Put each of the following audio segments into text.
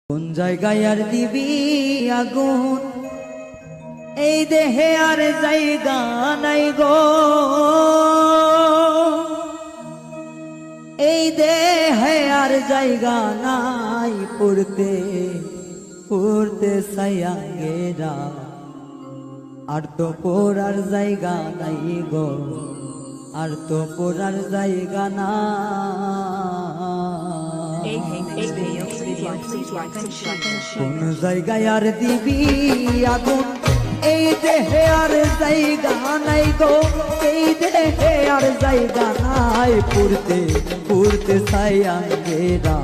কোন জায়গায় আর দিবি আগুন, এই দেহে আর জায়গা নাই গো, এই দেহে আর জায়গা নাই পড়তে পড়তে সায়াঙ্গেরা, আর তো পড়ার জায়গা নাই গো, আর তো পড়ার জায়গা না। কোন জায়গায় আর দিবি আগুন, এই দেহে আর জায়গা নাই গো, এই দেহে আর জায়গা নাই পড়তে পড়তে সায়াঙ্গেরা,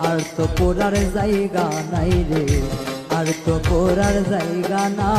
আর তো পড়ার জায়গা নাই রে, আর তো পড়ার জায়গা না।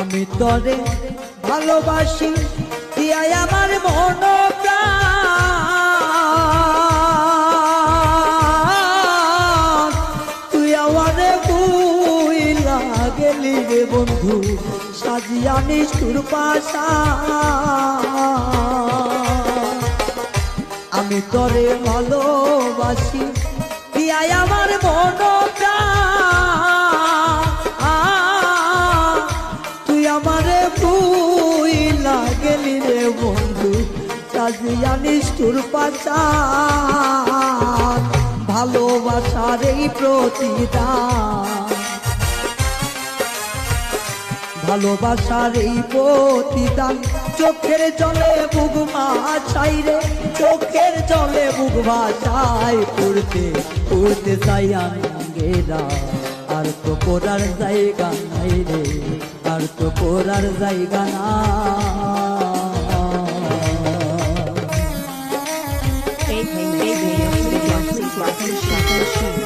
আমি তরে ভালোবাসি দিয়াই আমার মন প্রাণ, তুই আমারে বুইলা গেলি রে বন্ধু, সাজিয়া নিষ্ঠুর পাশা। আমি তরে ভালোবাসি দিয়াই আমার মন প্রাণ, তুই আমারে বুইলা গেলি রে বন্ধু, সাজিয়া নিষ্ঠুর পাশান। ভালোবাসার এই প্রতিদান, ভালোবাসার এই প্রতিদান, চোখের জলে বুক ভাসাই রে, চোখের জলে বুক ভাসাই পড়তে পড়তে সায়াঙ্গেরা, আর তো পড়ার জায়গা নাই রে, আর তো পড়ার জায়গা না। Hey, hey, hey, hey, hey, hey, hey, hey, hey, hey, hey, hey, hey, hey, hey,